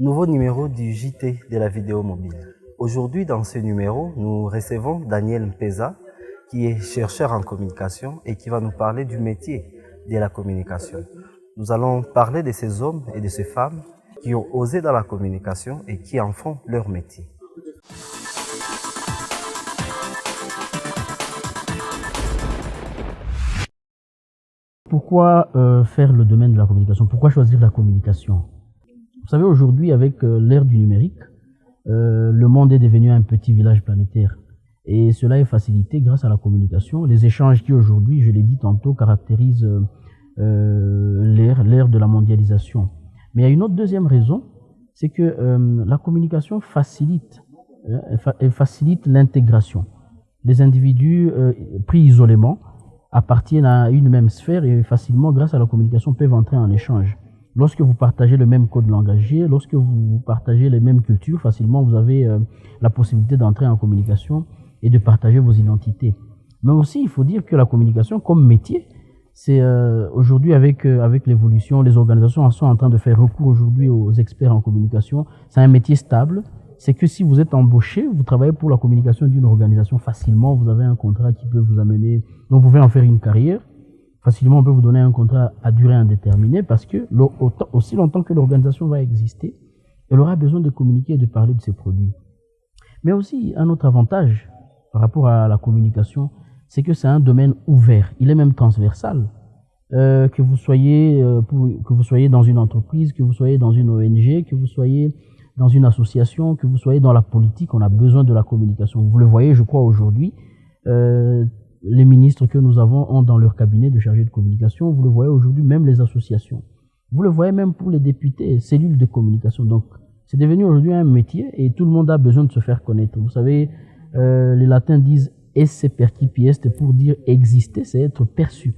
Nouveau numéro du JT de la vidéo mobile. Aujourd'hui, dans ce numéro, nous recevons Daniel Mpeza, qui est chercheur en communication et qui va nous parler du métier de la communication. Nous allons parler de ces hommes et de ces femmes qui ont osé dans la communication et qui en font leur métier. Pourquoi faire le domaine de la communication? Pourquoi choisir la communication? Vous savez, aujourd'hui, avec l'ère du numérique, le monde est devenu un petit village planétaire. Et cela est facilité grâce à la communication. Les échanges qui aujourd'hui, je l'ai dit tantôt, caractérisent l'ère de la mondialisation. Mais il y a une autre deuxième raison, c'est que la communication facilite l'intégration. Les individus pris isolément appartiennent à une même sphère et facilement, grâce à la communication, peuvent entrer en échange. Lorsque vous partagez le même code langagier, lorsque vous partagez les mêmes cultures, facilement vous avez la possibilité d'entrer en communication et de partager vos identités. Mais aussi, il faut dire que la communication comme métier, c'est aujourd'hui avec l'évolution, les organisations sont en train de faire recours aujourd'hui aux experts en communication. C'est un métier stable. C'est que si vous êtes embauché, vous travaillez pour la communication d'une organisation facilement, vous avez un contrat qui peut vous amener, donc vous pouvez en faire une carrière. Facilement, on peut vous donner un contrat à durée indéterminée parce que aussi longtemps que l'organisation va exister, elle aura besoin de communiquer et de parler de ses produits. Mais aussi, un autre avantage par rapport à la communication, c'est que c'est un domaine ouvert. Il est même transversal. Que vous soyez dans une entreprise, que vous soyez dans une ONG, que vous soyez dans une association, que vous soyez dans la politique, on a besoin de la communication. Vous le voyez, je crois, aujourd'hui, les ministres que nous avons ont dans leur cabinet de chargé de communication. Vous le voyez aujourd'hui, même les associations. Vous le voyez même pour les députés, cellules de communication. Donc, c'est devenu aujourd'hui un métier et tout le monde a besoin de se faire connaître. Vous savez, les latins disent « esse percipi est » pour dire « exister », c'est être perçu.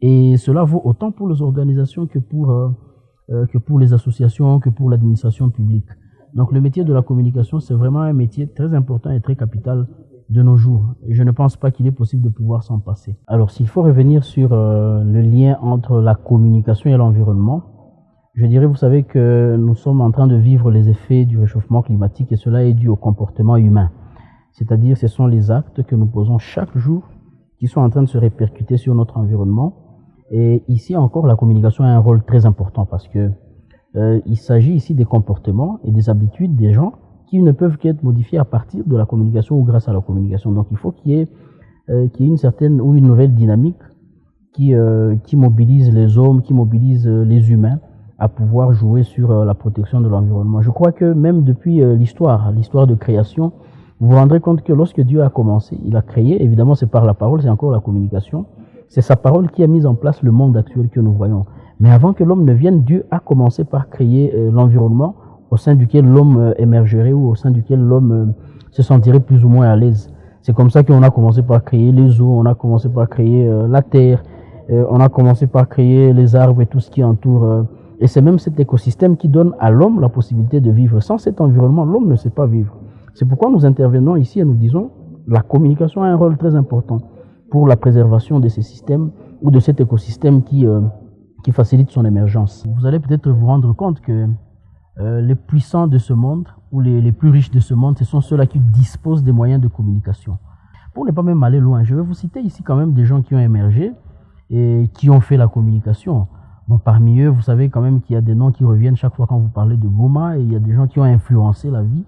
Et cela vaut autant pour les organisations que pour les associations, que pour l'administration publique. Donc, le métier de la communication, c'est vraiment un métier très important et très capital de nos jours. Et je ne pense pas qu'il est possible de pouvoir s'en passer. Alors, s'il faut revenir sur le lien entre la communication et l'environnement, je dirais, vous savez que nous sommes en train de vivre les effets du réchauffement climatique et cela est dû au comportement humain. C'est-à-dire, ce sont les actes que nous posons chaque jour qui sont en train de se répercuter sur notre environnement. Et ici encore, la communication a un rôle très important parce que il s'agit ici des comportements et des habitudes des gens qui ne peuvent qu'être modifiés à partir de la communication ou grâce à la communication. Donc, il faut qu'il y ait une certaine ou une nouvelle dynamique qui mobilise les hommes, qui mobilise les humains à pouvoir jouer sur la protection de l'environnement. Je crois que même depuis l'histoire de création, vous vous rendrez compte que lorsque Dieu a commencé, il a créé, évidemment c'est par la parole, c'est encore la communication, c'est sa parole qui a mis en place le monde actuel que nous voyons. Mais avant que l'homme ne vienne, Dieu a commencé par créer l'environnement au sein duquel l'homme émergerait ou au sein duquel l'homme se sentirait plus ou moins à l'aise. C'est comme ça qu'on a commencé par créer les eaux, on a commencé par créer la terre, on a commencé par créer les arbres et tout ce qui entoure. Et c'est même cet écosystème qui donne à l'homme la possibilité de vivre. Sans cet environnement, l'homme ne sait pas vivre. C'est pourquoi nous intervenons ici et nous disons la communication a un rôle très important pour la préservation de ces systèmes ou de cet écosystème qui facilite son émergence. Vous allez peut-être vous rendre compte que les puissants de ce monde ou les plus riches de ce monde, ce sont ceux-là qui disposent des moyens de communication. Pour ne pas même aller loin, je vais vous citer ici quand même des gens qui ont émergé et qui ont fait la communication. Bon, parmi eux, vous savez quand même qu'il y a des noms qui reviennent chaque fois quand vous parlez de Goma et il y a des gens qui ont influencé la vie.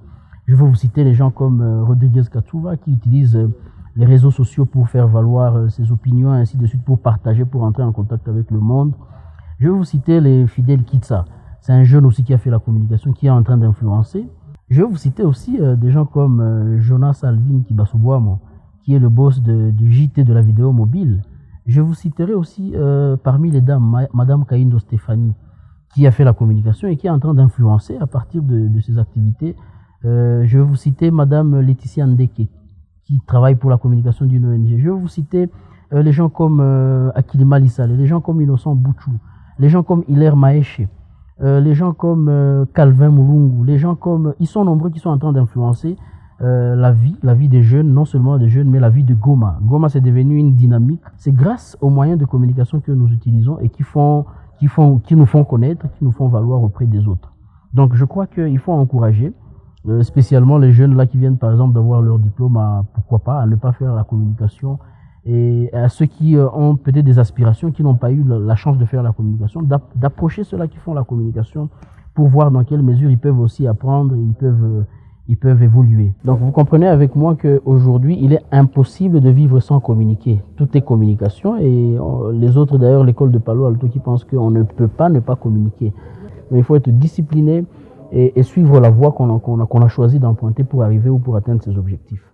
Je vais vous citer les gens comme Rodriguez Katsuva qui utilisent les réseaux sociaux pour faire valoir ses opinions et ainsi de suite, pour partager, pour entrer en contact avec le monde. Je vais vous citer les Fidel Kitsa. C'est un jeune aussi qui a fait la communication, qui est en train d'influencer. Je vais vous citer aussi des gens comme Jonas Alvin Kibasubwamo, qui est le boss du JT de la vidéo mobile. Je vous citerai aussi parmi les dames, Madame Kaindo Stéphanie, qui a fait la communication et qui est en train d'influencer à partir de ses activités. Je vais vous citer Madame Laetitia Ndeke, qui travaille pour la communication d'une ONG. Je vais vous citer les gens comme Akilima Lissale, les gens comme Innocent Bouchou, les gens comme Hilaire Maeshe, les gens comme Calvin Mulungu, les gens comme... Ils sont nombreux qui sont en train d'influencer la vie des jeunes, non seulement des jeunes, mais la vie de Goma. Goma, c'est devenu une dynamique. C'est grâce aux moyens de communication que nous utilisons et qui nous font connaître, qui nous font valoir auprès des autres. Donc je crois qu'il faut encourager, spécialement les jeunes là qui viennent par exemple d'avoir leur diplôme, pourquoi pas, à ne pas faire la communication, et à ceux qui ont peut-être des aspirations, qui n'ont pas eu la chance de faire la communication, d'approcher ceux-là qui font la communication pour voir dans quelle mesure ils peuvent aussi apprendre, ils peuvent évoluer. Donc vous comprenez avec moi qu'aujourd'hui, il est impossible de vivre sans communiquer. Tout est communication, et les autres d'ailleurs, l'école de Palo Alto, qui pensent qu'on ne peut pas ne pas communiquer. Mais il faut être discipliné et suivre la voie qu'on a choisi d'emprunter pour arriver ou pour atteindre ses objectifs.